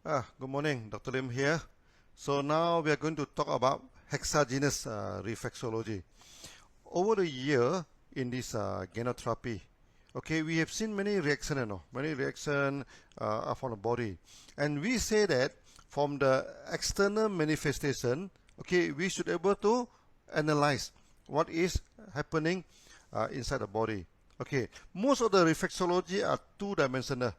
Good morning, Dr. Lim here. So now we are going to talk about hexageneous reflexology. Over the year in this Ganotherapy, okay, we have seen many reactions, many reactions from the body, and we say that from the external manifestation, okay, we should be able to analyze what is happening inside the body. Okay, most of the reflexology are two-dimensional.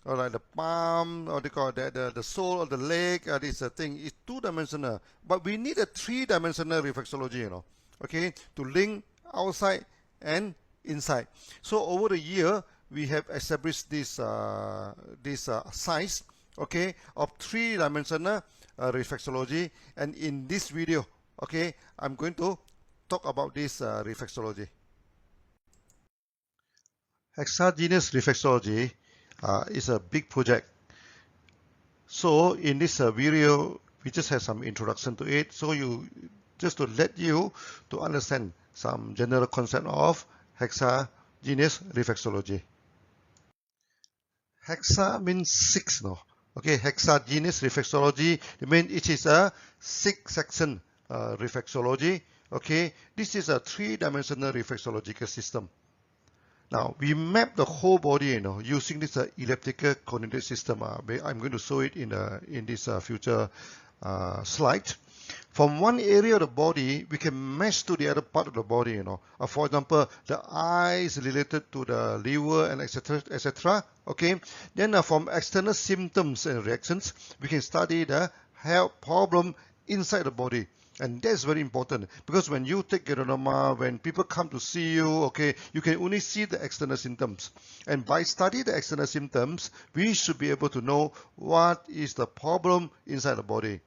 All right, the palm, or they call that the sole of the leg, this thing is two-dimensional. But we need a three-dimensional reflexology, okay, to link outside and inside. So over the year, we have established this science, okay, of three-dimensional reflexology. And in this video, okay, I'm going to talk about this reflexology. Hexageneous reflexology is a big project. So in this video, we just have some introduction to it. So just to let you to understand some general concept of hexageneous reflexology. Hexa means six, no? Okay, hexageneous reflexology, it means it is a six-section reflexology. Okay, this is a three-dimensional reflexological system. Now, we map the whole body, using this elliptical coordinate system. I'm going to show it in this future slide. From one area of the body, we can match to the other part of the body, For example, the eye is related to the liver and etc., etc. Okay. Then from external symptoms and reactions, we can study the health problem inside the body. And that's very important, because when you take Ganotherapy, when people come to see you, okay, you can only see the external symptoms. And by studying the external symptoms, we should be able to know what is the problem inside the body.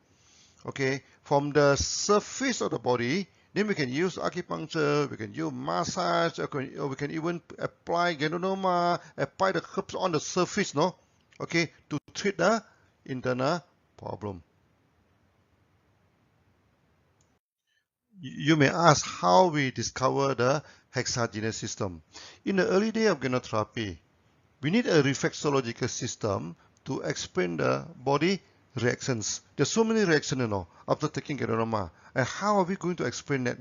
Okay, from the surface of the body, then we can use acupuncture, we can use massage, or we can even apply Ganotherapy, apply the herbs on the surface, okay, to treat the internal problem. You may ask how we discover the hexageneous system. In the early day of Ganotherapy, we need a reflexological system to explain the body reactions. There's so many reactions, after taking Ganotherapy. And how are we going to explain that,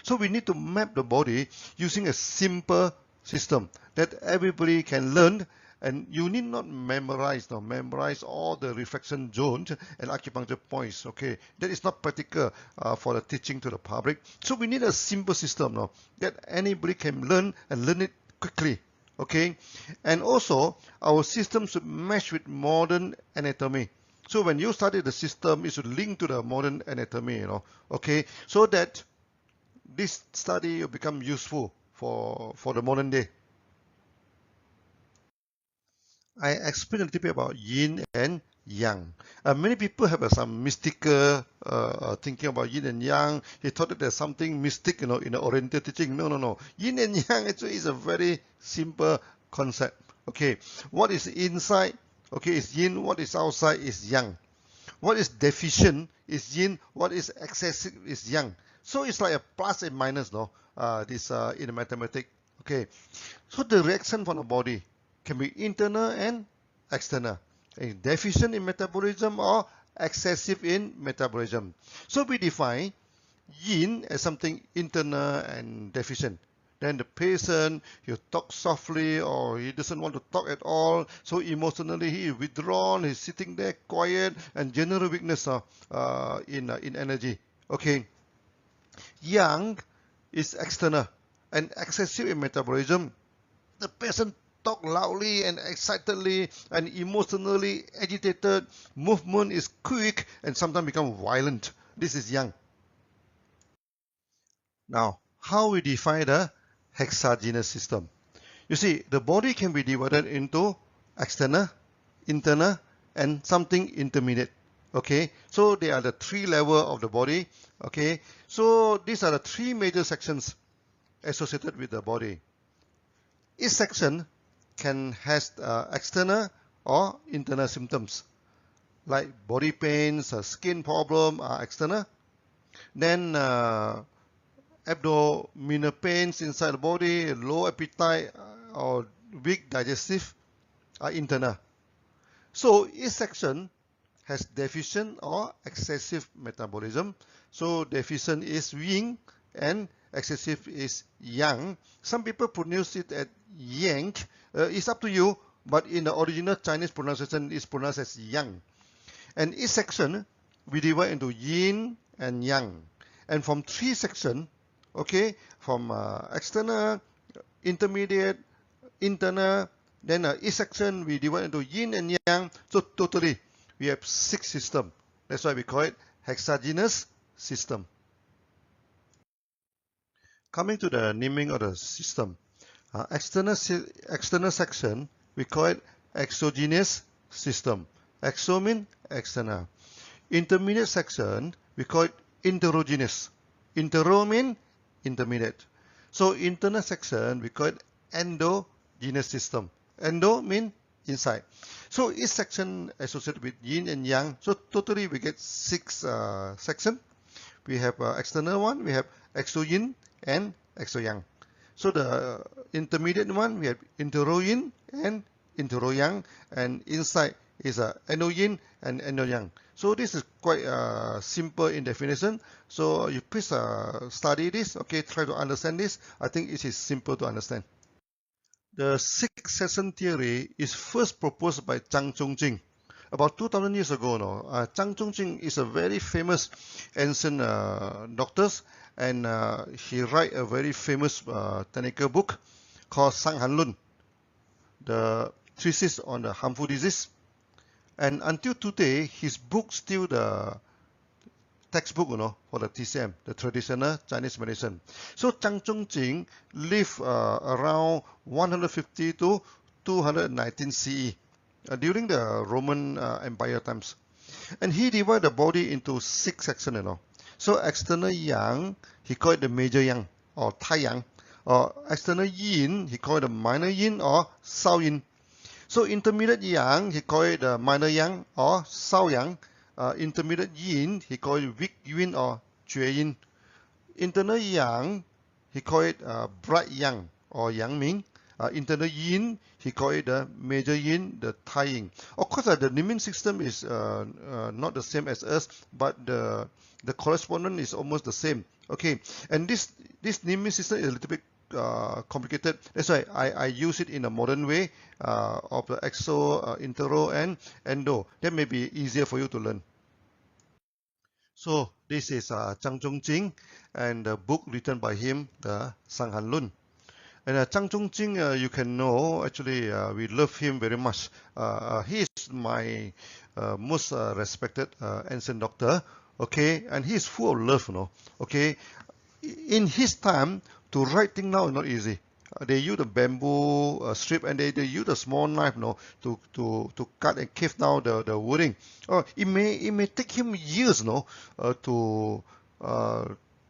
So we need to map the body using a simple system that everybody can learn. And you need not memorize all the reflection zones and acupuncture points, okay? That is not practical for the teaching to the public. So we need a simple system that anybody can learn and learn it quickly, okay? And also, our system should match with modern anatomy. So when you study the system, it should link to the modern anatomy, okay? So that this study will become useful for the modern day. I explained a little bit about yin and yang. Many people have some mystical thinking about yin and yang. They thought that there's something mystic, in the Oriental teaching. No. Yin and yang actually is a very simple concept. Okay, what is inside, okay, is yin. What is outside is yang. What is deficient is yin. What is excessive is yang. So it's like a plus and minus, this in the mathematics. Okay, so the reaction from the body can be internal and external, deficient in metabolism or excessive in metabolism. So we define yin as something internal and deficient. Then the patient, he talk softly or he doesn't want to talk at all. So emotionally he is withdrawn, he's sitting there quiet, and general weakness in energy. Okay. Yang is external and excessive in metabolism. The patient talk loudly and excitedly and emotionally agitated. Movement is quick and sometimes become violent. This is yang. Now, how we define the hexageneous system? You see, the body can be divided into external, internal, and something intermediate. Okay, so they are the three levels of the body. Okay, so these are the three major sections associated with the body. Each section can has external or internal symptoms, like body pains, skin problem are external. Then abdominal pains inside the body, low appetite or weak digestive are internal. So each section has deficient or excessive metabolism. So deficient is yin and excessive is yang. Some people pronounce it as yang. It's up to you, but in the original Chinese pronunciation, it's pronounced as yang. And each section we divide into yin and yang. And from 3 sections, okay, from external, intermediate, internal, then each section we divide into yin and yang. So totally we have 6 systems. That's why we call it hexageneous system. Coming to the naming of the system, external section we call it exogenous system. Exo means external. Intermediate section we call it enterogenous. Entero means intermediate. So internal section we call it endogenous system. Endo means inside. So each section associated with yin and yang. So totally we get 6 sections. We have external one, we have exo yin and exo yang. So the intermediate one we have intero yin and intero yang, and inside is endo yin and endo yang. So this is quite simple in definition. So you please study this. Okay, try to understand this. I think it is simple to understand. The 6-session theory is first proposed by Zhang Zhongjing about 2000 years ago. Zhang Zhongjing is a very famous ancient doctor, and he write a very famous technical book called Sang Han Lun, the thesis on the harmful disease. And until today, his book still the textbook, for the TCM, the traditional Chinese medicine. So Zhang Zhongjing lived around 150 to 219 CE during the Roman Empire times, and he divided the body into 6 sections. So external yang, he called it the major yang or tai yang, or external yin, he called it the minor yin or siow yin. So intermediate yang, he called it the minor yang or siow yang. Intermediate yin, he called it weak yin or jue yin. Internal yang, he called it bright yang or yang ming. Internal yin, he called it the major yin, the tai yin. Of course, the naming system is not the same as us, but the correspondence is almost the same. Okay, and this naming system is a little bit complicated. That's why I use it in a modern way of the exo, intero, and endo. That may be easier for you to learn. So this is Zhang Zhongjing, and the book written by him, the Sang Han Lun. And Zhang Zhongjing, you can know, actually, we love him very much. He is my most respected ancient doctor, okay, and he is full of love, okay. In his time, to write things now is not easy. They use the bamboo strip, and they use a small knife, to cut and carve down the wording. It may take him years, to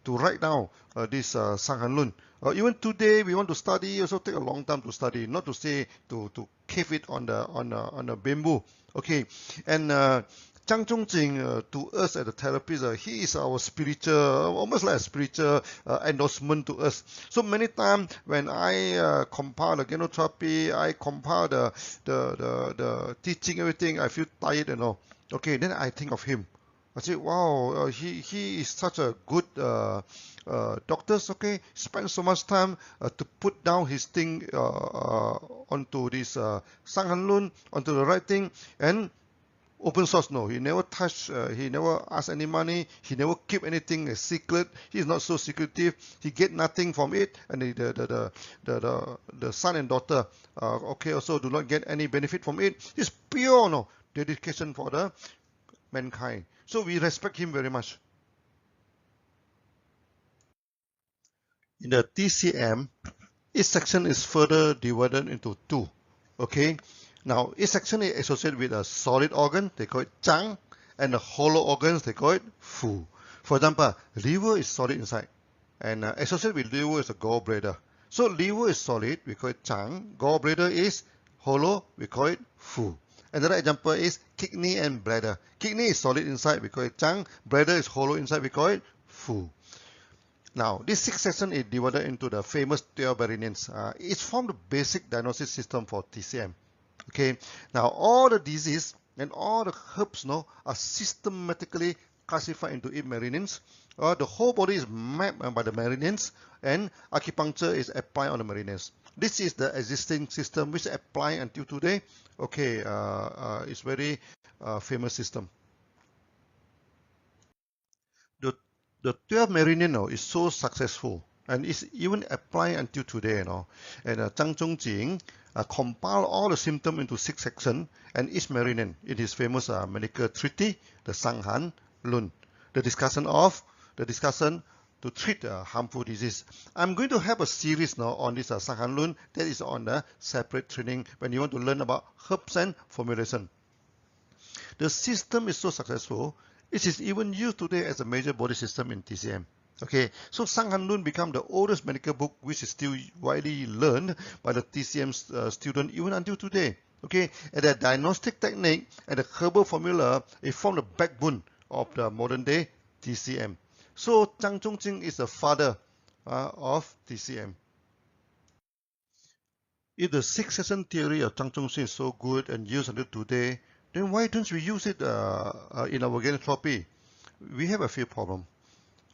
write down this Sang Han Lun. Even today, we want to study, also take a long time to study, not to say to carve it on the bamboo. Okay, and Zhang Zhongjing, to us as a therapist, he is our spiritual, almost like a spiritual endorsement to us. So many times when I compile the Ganotherapy, I compile the teaching, everything, I feel tired, Okay, then I think of him. I say, wow, he is such a good doctor, okay? Spend so much time to put down his thing onto this Sang Han Lun, onto the right thing, and open source, no. He never touch, he never ask any money, he never keep anything a secret. He is not so secretive. He get nothing from it, and the son and daughter, okay, also do not get any benefit from it. It's pure, dedication for the mankind. So we respect him very much. In the TCM, each section is further divided into 2. Okay. Now, each section is associated with a solid organ, they call it zhang, and the hollow organs, they call it fu. For example, liver is solid inside, and associated with liver is a gallbladder. So liver is solid, we call it zhang. Gallbladder is hollow, we call it fu. Another example is kidney and bladder. Kidney is solid inside, we call it zhang. Bladder is hollow inside, we call it fu. Now, this 6 section is divided into the famous 12 variants. It's from the basic diagnosis system for TCM. Okay, now all the disease and all the herbs are systematically classified into 8 meridians. The whole body is mapped by the meridians, and acupuncture is applied on the meridians. This is the existing system which apply until today. Okay, it's very famous system. The the 12 meridian is so successful and is even applied until today. And Zhang Zhongjing compiled all the symptoms into 6 sections, and each meridian in his famous medical treatise, the Sanghan Lun, the discussion to treat harmful disease. I'm going to have a series now on this Sanghan Lun that is on the separate training when you want to learn about herbs and formulation. The system is so successful, it is even used today as a major body system in TCM. Okay, so Sanghan Lun become the oldest medical book which is still widely learned by the TCM student even until today. Okay, and the diagnostic technique and the herbal formula, it form the backbone of the modern day TCM. So Zhang Zhongjing is the father of TCM. If the 6-session theory of Zhang Zhongjing is so good and used until today, then why don't we use it in our Ganotherapy? We have a few problems.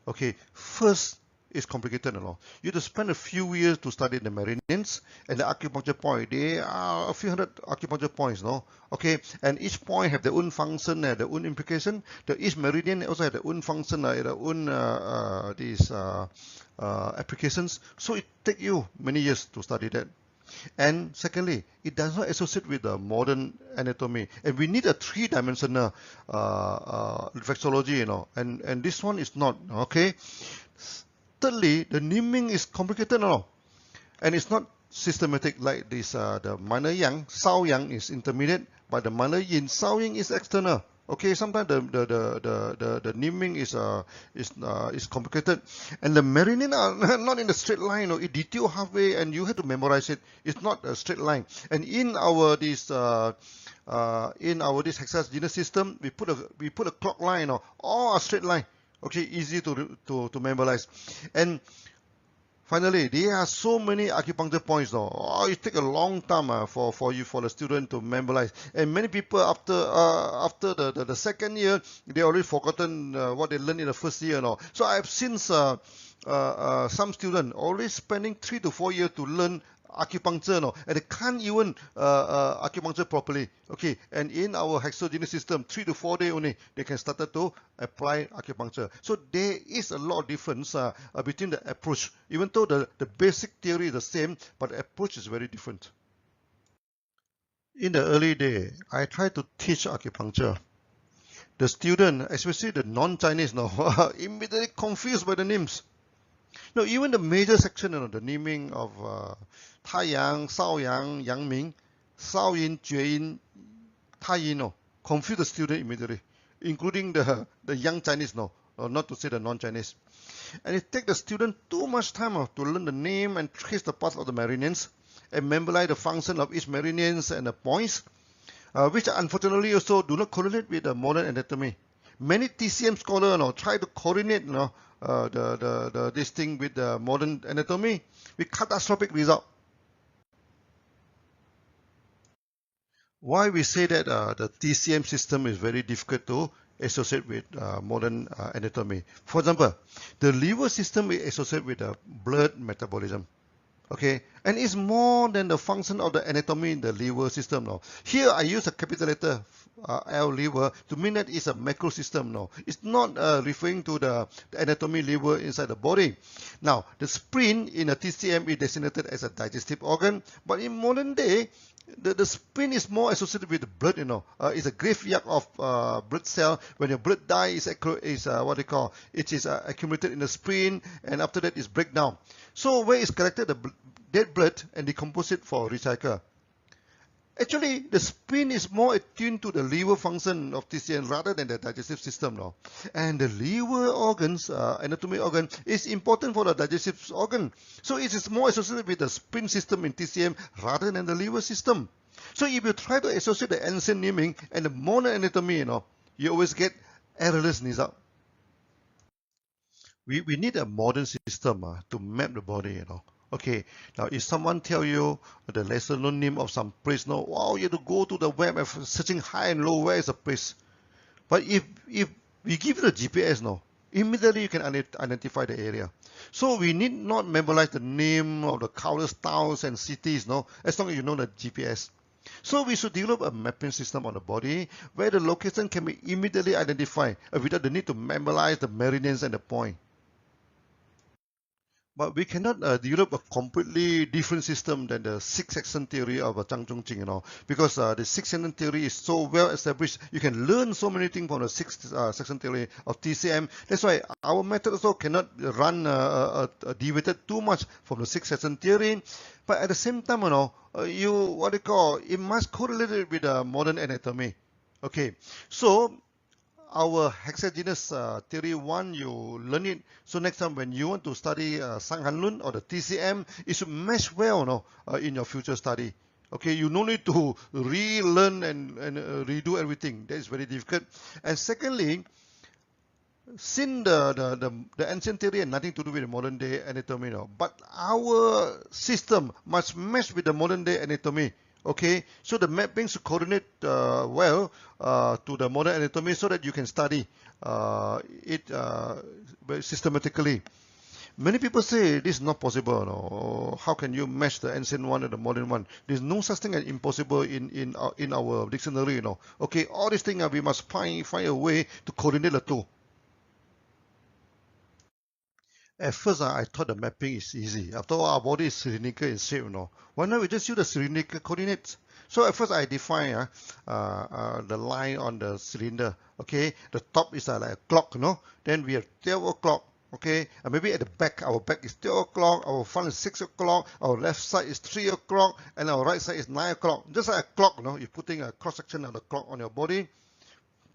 Okay, first, it's complicated. You have to spend a few years to study the meridians and the acupuncture point. There are a few hundred acupuncture points, Okay, and each point have their own function and their own implication. Each meridian also have their own function, their own applications. So it takes you many years to study that. And secondly, it does not associate with the modern anatomy, and we need a 3-dimensional reflexology, and this one is not. Okay. Thirdly, the naming is complicated, and it's not systematic like this. The minor yang, siow yang is intermediate, but the minor yin, siow yin is external. Okay, sometimes the naming is complicated, and the meridian are not in a straight line. It detail halfway, and you have to memorize it. It's not a straight line. And in our this hexageneous system, we put a clock line, all a straight line. Okay, easy to memorize. And finally, there are so many acupuncture points now. It takes a long time for the student to memorize. And many people after the second year, they already forgotten what they learned in the first year now. So I have seen some students already spending 3 to 4 years to learn acupuncture, and they can't even acupuncture properly. Okay, and in our hexageneous system, 3 to 4 days only they can start to apply acupuncture. So there is a lot of difference between the approach, even though the basic theory is the same, but the approach is very different. In the early day, I tried to teach acupuncture. The student, especially the non-Chinese, immediately confused by the names. Even the major section, the naming of Taiyang, Shaoyang, Yangming, Shaoyin, Jueyin, Taiyin, confuse the student immediately, including the young Chinese, not to say the non-Chinese. And it takes the student too much time to learn the name and trace the path of the meridians and memorize the function of each meridians and the points, which unfortunately also do not correlate with the modern anatomy. Many TCM scholars try to coordinate this thing with the modern anatomy with catastrophic result. Why we say that the TCM system is very difficult to associate with modern anatomy. For example, the liver system is associated with blood metabolism. Okay, and it's more than the function of the anatomy in the liver system now. Here I use a capital letter L, liver, to mean that it's a macro system now. It's not referring to the anatomy liver inside the body. Now, the spleen in a TCM is designated as a digestive organ, but in modern day, the spleen is more associated with the blood, It's a graveyard of blood cell. When your blood dies, is what they call, it is accumulated in the spleen, and after that it's breakdown. So where is collected the dead blood and decompose it for recycle? Actually, the spleen is more attuned to the liver function of TCM rather than the digestive system now. And the liver organs, anatomy organ, is important for the digestive organ. So it is more associated with the spleen system in TCM rather than the liver system. So if you try to associate the ancient naming and the modern anatomy, you always get errorless result. We need a modern system to map the body, Okay, now if someone tell you the lesser known name of some place, no, wow, you have to go to the web and searching high and low, where is the place? But if we give you the GPS, no, immediately you can identify the area. So we need not memorize the name of the countless towns and cities, no, as long as you know the GPS. So we should develop a mapping system on the body where the location can be immediately identified without the need to memorize the meridians and the point. But we cannot develop a completely different system than the six-section theory of Zhang Zhongjing, because the six-section theory is so well established. You can learn so many things from the six-section theory of TCM. That's why our method also cannot run deviated too much from the six-section theory. But at the same time, it must correlate with modern anatomy. Okay, so our hexageneous theory 1, you learn it. So next time when you want to study Sanghanlun or the TCM, it should mesh well in your future study. Okay, you no need to relearn and redo everything. That is very difficult. And secondly, since the ancient theory had nothing to do with the modern day anatomy, but our system must mesh with the modern day anatomy. Okay, so the mapping should coordinate well to the modern anatomy so that you can study it very systematically. Many people say this is not possible. No? How can you match the ancient one and the modern one? There's no such thing as impossible in our dictionary. Okay, all these things we must find a way to coordinate the two. At first, I thought the mapping is easy. After all, our body is cylindrical in shape, Why not we just use the cylindrical coordinates? So at first, I define the line on the cylinder. Okay, the top is like a clock, Then we have 12 o'clock. Okay, and maybe at the back, our back is 12 o'clock, our front is 6 o'clock, our left side is 3 o'clock, and our right side is 9 o'clock. Just like a clock, You're putting a cross section of the clock on your body.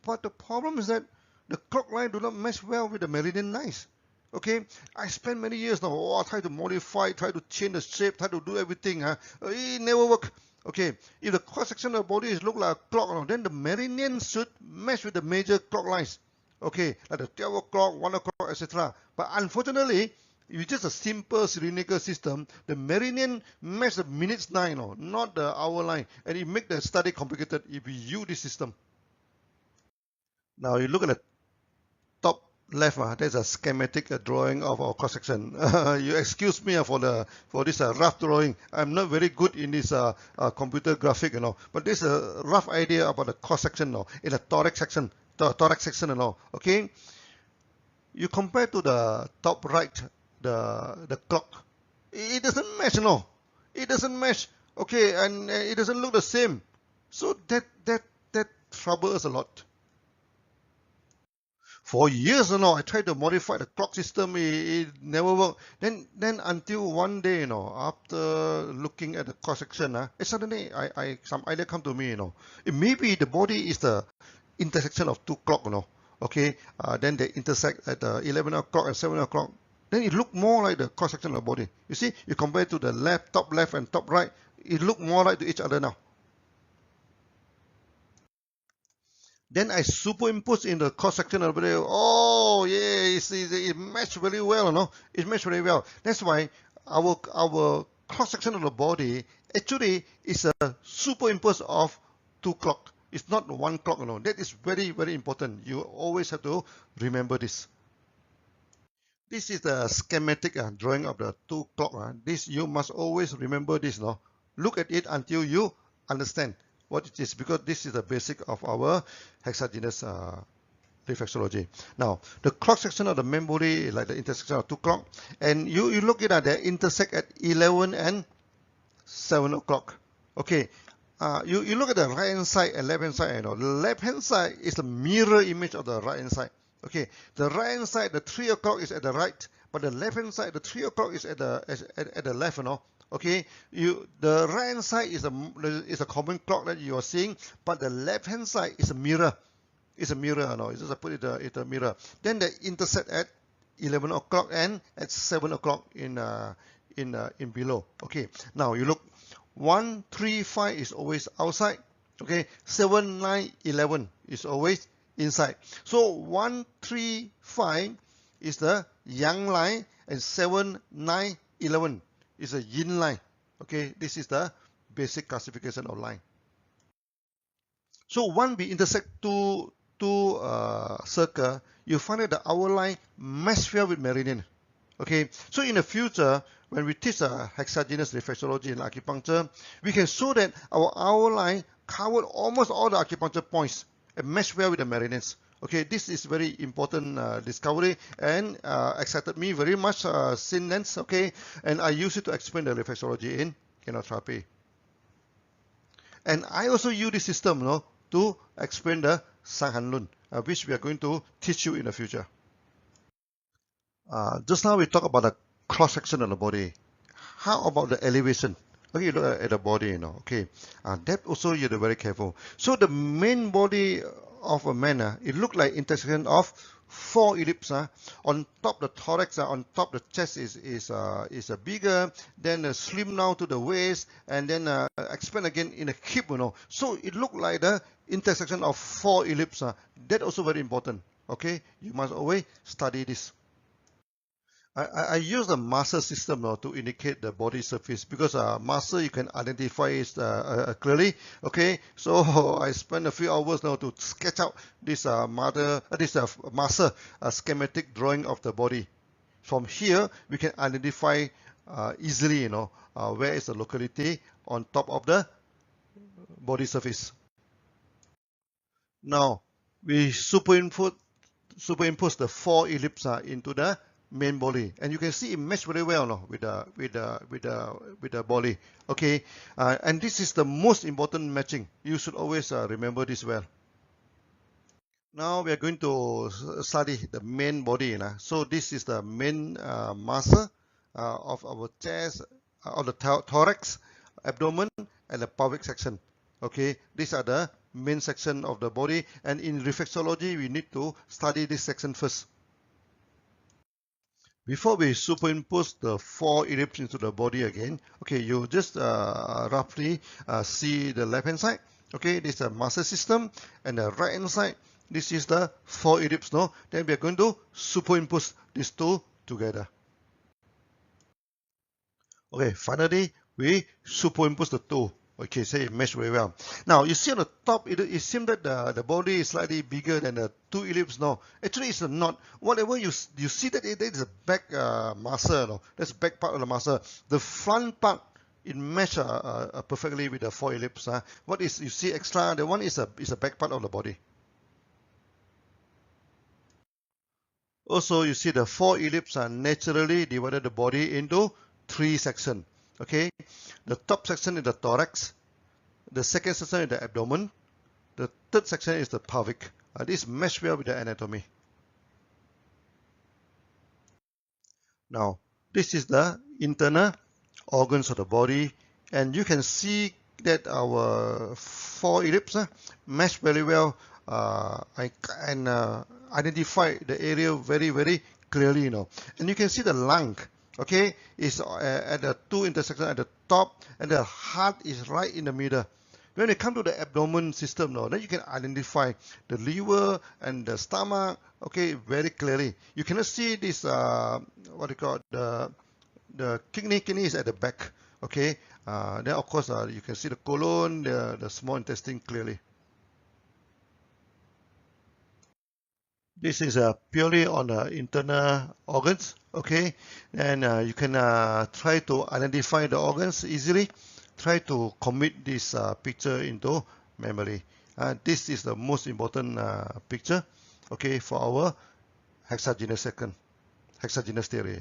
But the problem is that the clock line do not match well with the meridian lines. Okay, I spent many years now, try to modify, try to change the shape, try to do everything. It never work. Okay, if the cross section of the body is look like a clock, then the meridian should match with the major clock lines. Okay, like the 12 o'clock, 1 o'clock, etc. But unfortunately, if it's just a simple cylindrical system, the meridian match the minutes line, not the hour line, and it make the study complicated if we use this system. Now you look at the top left, there's a schematic drawing of our cross section. You excuse me for this rough drawing. I'm not very good in this computer graphic, but this is a rough idea about the cross section, in the thorax section, Okay, you compare to the top right, the clock. It doesn't match, It doesn't match. Okay, and it doesn't look the same. So that troubles us a lot. For years, I tried to modify the clock system. It never worked. Then until one day, after looking at the cross section, suddenly some idea come to me, Maybe the body is the intersection of two clocks, Okay, then they intersect at 11 o'clock and 7 o'clock. Then it look more like the cross section of the body. You see, you compare to the top left and top right, it look more like to each other now. Then I superimpose in the cross section of the body. Oh yeah, it matched very well, It matched very well. That's why our cross section of the body actually is a superimpose of two clock. It's not one clock, That is very, very important. You always have to remember this. This is the schematic drawing of the two clock. This you must always remember this, Look at it until you understand what it is, because this is the basic of our hexageneous reflexology. Now, the cross section of the main body is like the intersection of two clock, and you look at it, they intersect at 11 and 7 o'clock. Okay, you look at the right hand side and left hand side. The left hand side is the mirror image of the right hand side. Okay, the right hand side, the 3 o'clock is at the right, but the left hand side, the 3 o'clock is at the left. Okay, the right hand side is a common clock that you are seeing, but the left hand side is a mirror. It's a mirror, It's just put it it's a mirror. Then they intersect at 11 o'clock and at 7 o'clock in below. Okay, now you look. 1, 3, 5 is always outside. Okay, 7, 9, 11 is always inside. So 1, 3, 5 is the yang line, and 7, 9, 11 is a yin line. Okay, this is the basic classification of line. So when we intersect two circle, you find that the hour line mesh well with meridian. Okay, so in the future, when we teach hexageneous reflexology and acupuncture, we can show that our hour line covered almost all the acupuncture points and mesh well with the meridians. Okay, this is very important discovery and excited me very much since then. Okay, and I use it to explain the reflexology in Ganotherapy. And I also use this system, to explain the Sanghan Lun, which we are going to teach you in the future. Just now we talked about the cross section of the body. How about the elevation? Okay, you look at the body, okay. That also you have to be very careful. So the main body of a man, it looks like intersection of four ellipses. On top the thorax, on top the chest is bigger, then slim down to the waist, and then expand again in the hip, So it looks like the intersection of four ellipses. That also very important. Okay, you must always study this. I use the muscle system to indicate the body surface because muscle you can identify it clearly. Okay, so I spent a few hours now to sketch out this muscle schematic drawing of the body. From here we can identify easily, where is the locality on top of the body surface. Now we superimpose the four ellipses into the main body, and you can see it mesh very well with the body. Okay, and this is the most important matching. You should always remember this well. Now we are going to study the main body. So this is the main muscle of our chest, of the thorax, abdomen, and the pelvic section. Okay, these are the main section of the body, and in reflexology we need to study this section first. Before we superimpose the four ellipses into the body again, okay, you just roughly see the left hand side. Okay, this is the muscle system, and the right hand side, this is the four ellipses. Then we are going to superimpose these two together. Okay, finally we superimpose the two. Okay, so it mesh very well. Now you see on the top, it seems that the body is slightly bigger than the two ellipses. No, actually it's not. Whatever you see that it is a back muscle. That's the back part of the muscle. The front part it mesh perfectly with the four ellipses. What is you see extra? The one is a back part of the body. Also, you see the four ellipses are naturally divided the body into three sections. Okay, the top section is the thorax, the second section is the abdomen, the third section is the pelvic. This mesh well with the anatomy. Now, this is the internal organs of the body, and you can see that our four ellipses mesh very well and identify the area very, very clearly, And you can see the lung. Okay, is at the two intersections at the top, and the heart is right in the middle. When you come to the abdomen system now, then you can identify the liver and the stomach, okay, very clearly. You cannot see this, what you call the kidney is at the back, okay. Then of course you can see the colon, the small intestine clearly. This is purely on the internal organs, okay, and you can try to identify the organs easily. Try to commit this picture into memory. This is the most important picture, okay, for our hexageneous theory.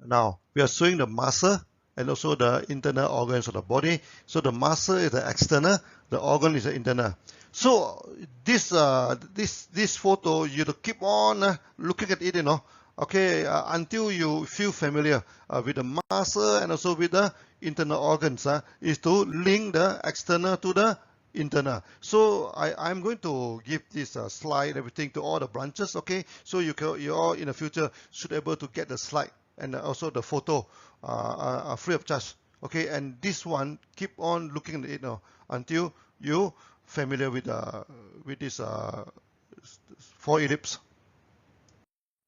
Now we are showing the muscle and also the internal organs of the body. So the muscle is the external, the organ is the internal. So this photo, you have to keep on looking at it, okay, until you feel familiar with the muscle and also with the internal organs. Is to link the external to the internal. So I'm going to give this slide, everything to all the branches, okay? So you all in the future should be able to get the slide and also the photo free of charge, okay? And this one, keep on looking at it until you familiar with this four ellipse.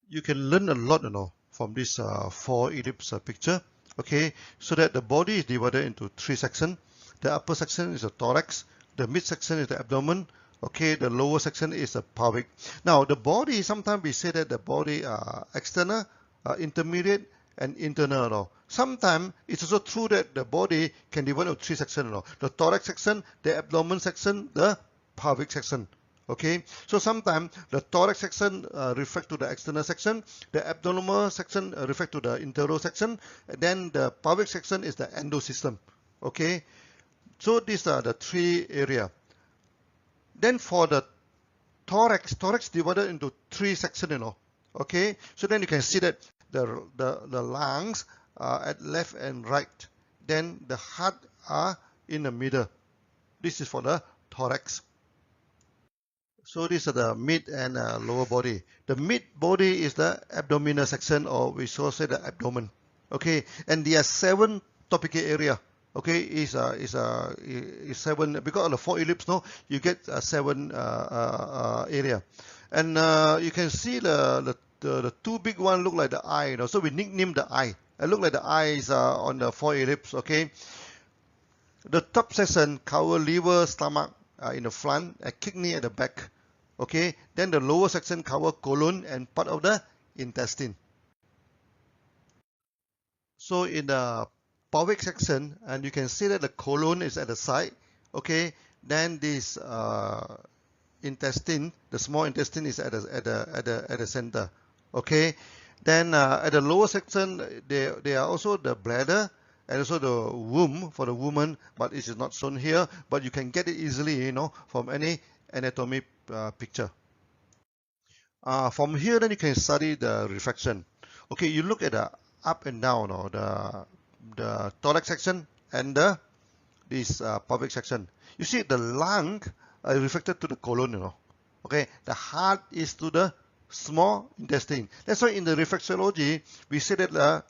You can learn a lot, from this four ellipse picture. Okay, so that the body is divided into three sections. The upper section is the thorax, the mid section is the abdomen, okay, the lower section is the pelvic. Now the body, sometimes we say that the body are external, intermediate, and internal. No? Sometimes it's also true that the body can divide into three sections. No? The thorax section, the abdomen section, the pelvic section. Okay, so sometimes the thorax section refers to the external section, the abdominal section refers to the internal section, and then the pelvic section is the endosystem. Okay, so these are the three areas. Then for the thorax divided into three sections, Okay, so then you can see that the lungs are at left and right. Then the heart are in the middle. This is for the thorax. So these are the mid and lower body. The mid body is the abdominal section, or we also say the abdomen. Okay, and there are 7 topical area. Okay, is seven because of the 4 ellipse. No, you get 7 area, and you can see the 2 big one look like the eye. So we nickname the eye. It look like the eyes on the 4 ellipse. Okay, the top section cover liver, stomach in the front, and kidney at the back. Okay, then the lower section cover colon and part of the intestine. So in the pelvic section, and you can see that the colon is at the side. Okay, then this intestine, the small intestine, is at the center. Okay, then at the lower section, there are also the bladder and also the womb for the woman, but it is not shown here. But you can get it easily, from any anatomy picture. From here, then you can study the reflection. Okay, you look at the up and down, or the thorax section and this pelvic section. You see the lung reflected to the colon, Okay, the heart is to the small intestine. That's why in the reflexology, we say that the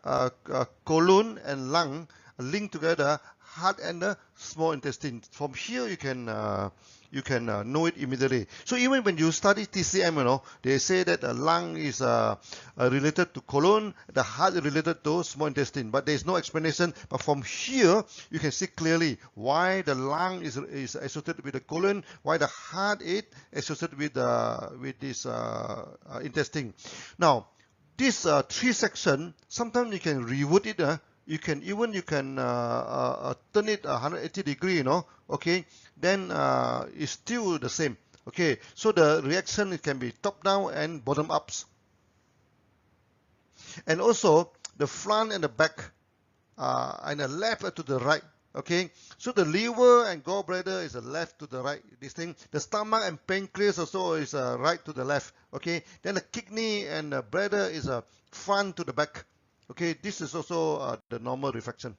colon and lung link together, heart and the small intestine. From here, you can know it immediately. So even when you study TCM, they say that the lung is related to colon, the heart is related to small intestine, but there is no explanation. But from here, you can see clearly why the lung is associated with the colon, why the heart is associated with this intestine. Now, this 3 section, sometimes you can reword it. You can turn it 180 degree, Okay, then it's still the same. Okay, so the reaction, it can be top down and bottom ups, and also the front and the back, and the left to the right. Okay, so the liver and gallbladder is the left to the right. This thing, the stomach and pancreas also is right to the left. Okay, then the kidney and the bladder is front to the back. Okay, this is also the normal reflection.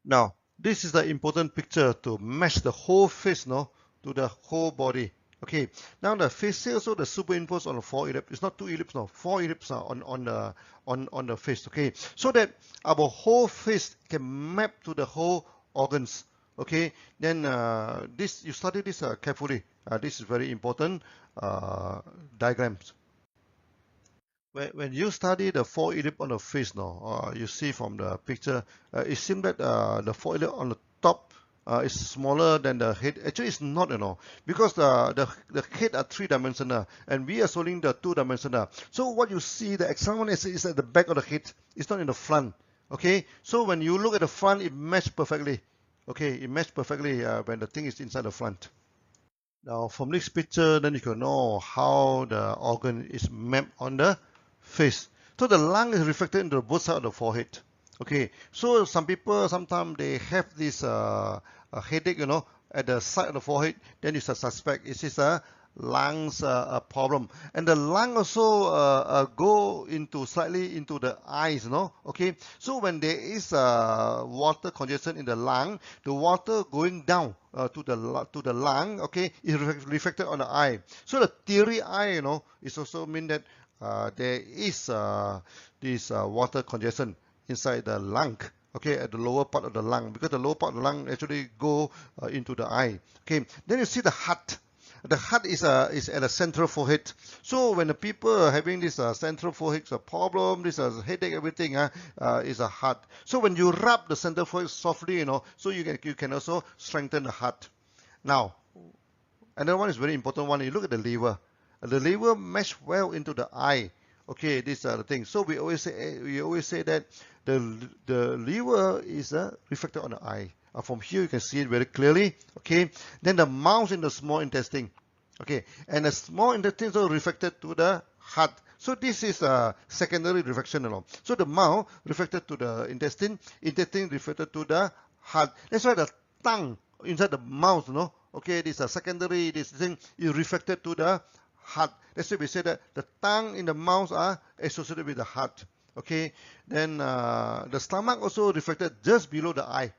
Now, this is the important picture to match the whole face, to the whole body. Okay, now the face also the superimpose on the 4 ellipse. It's not 2 ellipse, 4 ellipse on the face. Okay, so that our whole face can map to the whole organs. Okay, then this, you study this carefully. This is very important diagrams. When you study the 4 ellipse on the face, you see from the picture, it seems that the 4 ellipse on the top is smaller than the head. Actually, it's not, because the head are 3-dimensional, and we are showing the 2-dimensional. So what you see, the examination is at the back of the head. It's not in the front. Okay, so when you look at the front, it matches perfectly. Okay, it matches perfectly when the thing is inside the front. Now, from this picture, then you can know how the organ is mapped on the face. So the lung is reflected into both sides of the forehead. Okay, so some people, sometimes they have this headache, at the side of the forehead. Then you suspect it is a lungs problem, and the lung also go into slightly into the eyes, Okay, so when there is water congestion in the lung, the water going down to the lung, okay, is reflected on the eye. So the teary eye, is also mean that there is this water congestion inside the lung, okay, at the lower part of the lung, because the lower part of the lung actually go into the eye. Okay, then you see the heart. The heart is at the central forehead. So when the people are having this central forehead problem, this headache, everything is a heart. So when you rub the central forehead softly, so you can also strengthen the heart. Now, another one is very important one. You look at the liver. The liver mesh well into the eye. Okay, these are the things. So we always say that the liver is reflected on the eye. From here you can see it very clearly. Okay, then the mouth in the small intestine. Okay, and the small intestine is also reflected to the heart. So this is a secondary reflection. So the mouth reflected to the intestine reflected to the heart. That's why the tongue inside the mouth, okay, this is a secondary, this thing is reflected to the heart. That's why we say that the tongue in the mouth are associated with the heart. Okay, then the stomach also reflected just below the eye.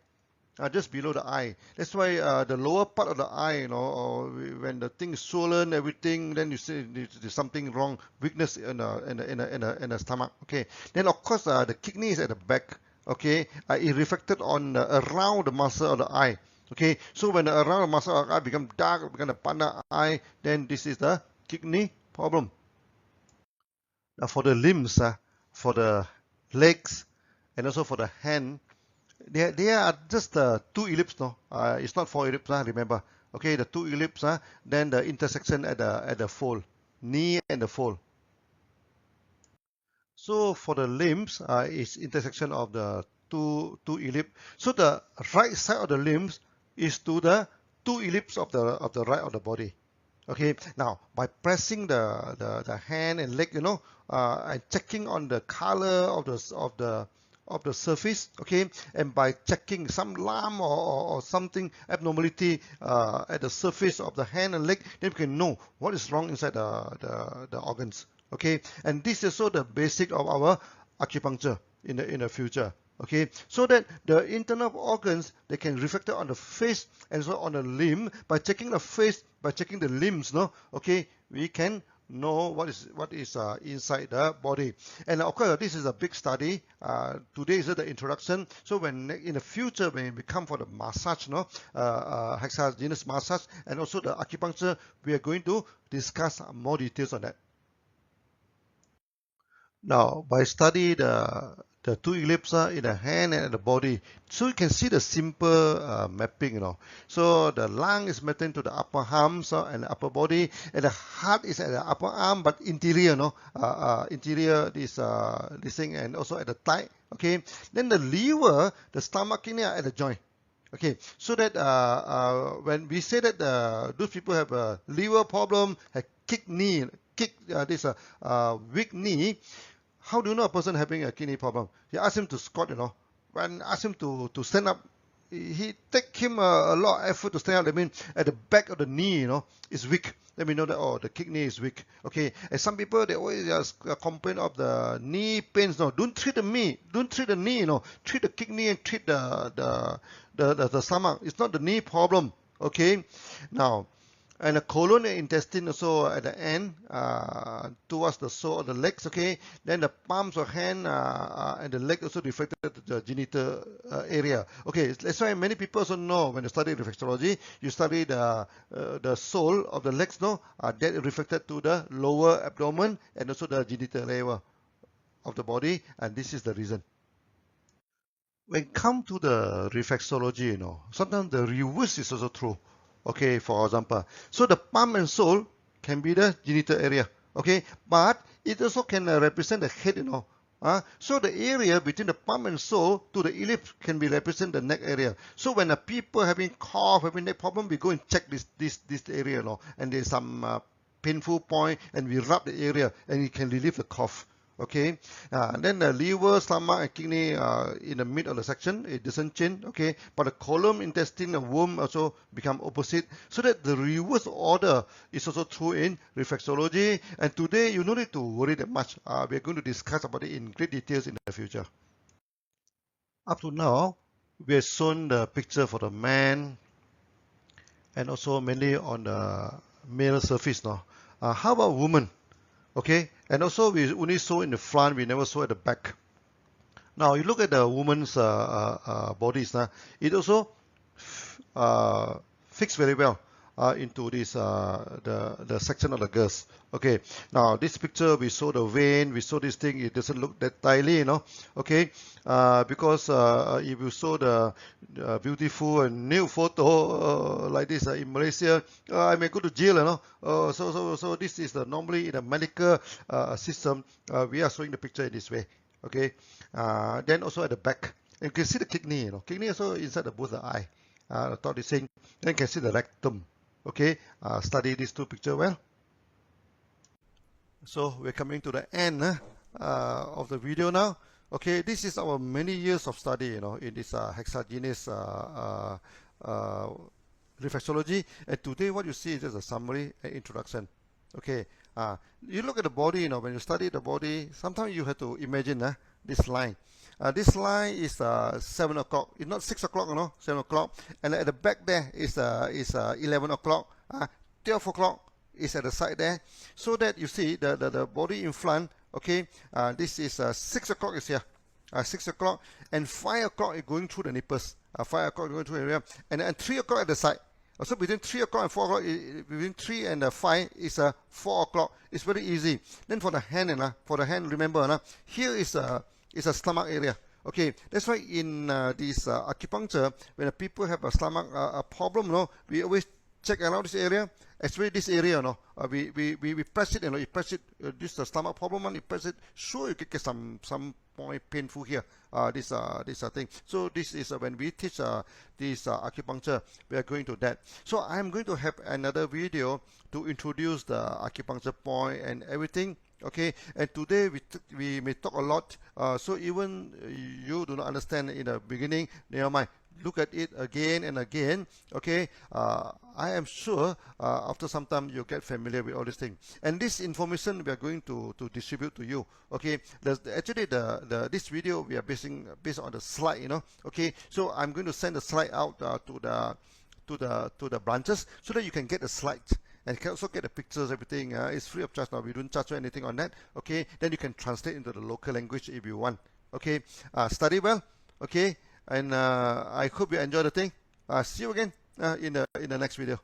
Just below the eye. That's why the lower part of the eye, or when the thing is swollen, everything, then you see there's something wrong, weakness in the stomach. Okay. Then of course the kidney is at the back. Okay. It reflected on around the muscle of the eye. Okay. So when around the muscle of the eye become dark, become the panda eye, then this is the kidney problem. Now for the limbs, for the legs, and also for the hand. They are just two ellipses, no? It's not four ellipses, remember. Okay, the two ellipses, then the intersection at the fold, knee and the fold. So for the limbs, it's intersection of the two ellipse. So the right side of the limbs is to the two ellipse of the right of the body. Okay, now by pressing the hand and leg, and checking on the color of the surface, okay, and by checking some lump or something abnormality at the surface of the hand and leg, then we can know what is wrong inside the organs. Okay, and this is also the basic of our acupuncture in the future. Okay, so that the internal organs, they can reflect it on the face and so on the limb. By checking the face, by checking the limbs, okay, we can know what is inside the body. And of course, this is a big study. Today is the introduction. So when in the future, when we come for the massage, hexageneous massage, and also the acupuncture, we are going to discuss more details on that. Now, by study the two ellipses in the hand and the body, so you can see the simple mapping, So the lung is mapping to the upper arms and the upper body, and the heart is at the upper arm, but interior, interior this thing, and also at the thigh. Okay, then the liver, the stomach, kidney are at the joint. Okay, so that when we say that those people have a liver problem, have kidney, weak knee. How do you know a person having a kidney problem? You ask him to squat, When ask him to stand up, he take him a lot of effort to stand up. That means at the back of the knee, is weak. Let me know that, the kidney is weak. Okay, and some people, they always just complain of the knee pains. No, don't treat the knee. Don't treat the knee. Treat the kidney and treat the stomach. It's not the knee problem. Okay, now. And the colon and intestine also at the end, towards the sole of the legs, okay? Then the palms of hand and the leg also reflected to the genital area. Okay, that's why many people also know when you study reflexology, you study the sole of the legs, that reflected to the lower abdomen and also the genital area of the body, and this is the reason. When it comes to the reflexology, sometimes the reverse is also true. Okay, for example, so the palm and sole can be the genital area. Okay, but it also can represent the head. So the area between the palm and sole to the ellipse can be represent the neck area. So when the people having cough, having neck problem, we go and check this area, and there's some painful point, and we rub the area, and it can relieve the cough. Okay, then the liver, stomach, and kidney in the mid of the section, it doesn't change. Okay, but the colon, intestine, and womb also become opposite. So that the reverse order is also true in reflexology. And today you don't need to worry that much. We're going to discuss about it in great details in the future. Up to now, we have shown the picture for the man, and also mainly on the male surface now. How about women? Okay, and also we only saw in the front, we never saw at the back. Now you look at the woman's bodies, it also fixed very well. into this the section of the girth. Okay, now this picture we saw the vein, we saw this thing, it doesn't look that tightly, okay, because if you saw the beautiful and new photo like this in Malaysia, I may go to jail, so this is the normally in a medical system, we are showing the picture in this way. Okay, then also at the back, and you can see the kidney, kidney also inside the both the eye, the thought is saying, then you can see the rectum. Okay, study these two pictures well. So we're coming to the end of the video now. Okay, this is our many years of study, in this hexageneous reflexology. And today what you see is just a summary and introduction. Okay, you look at the body, when you study the body, sometimes you have to imagine this line. This line is 7 o'clock. It's not 6 o'clock, 7 o'clock. And at the back there is 11 o'clock. 12 o'clock is at the side there. So that you see the body in front, okay, this is 6 o'clock is here. 6 o'clock. And 5 o'clock is going through the nipples. 5 o'clock going through the area. And 3 o'clock at the side. So between 3 o'clock and 4 o'clock, between 3 and 5 is 4 o'clock. It's very easy. Then for the hand, remember, here is a stomach area. Okay, that's why in this acupuncture, when people have a stomach problem, we always check around this area, especially this area. We press it, you press it. This stomach problem, you press it. Sure, you can get some point painful here. This thing. So this is when we teach this acupuncture, we are going to that. So I'm going to have another video to introduce the acupuncture point and everything. Okay, and today we may talk a lot, so even you do not understand in the beginning, never mind, look at it again and again. Okay, I am sure after some time you'll get familiar with all these things, and this information we are going to distribute to you. Okay, actually this video we are based on the slide, okay, so I'm going to send the slide out to the branches so that you can get the slides. And you can also get the pictures, everything. It's free of charge now. We don't charge you anything on that. Okay, then you can translate into the local language if you want. Okay, study well. Okay, and I hope you enjoy the thing. See you again in the next video.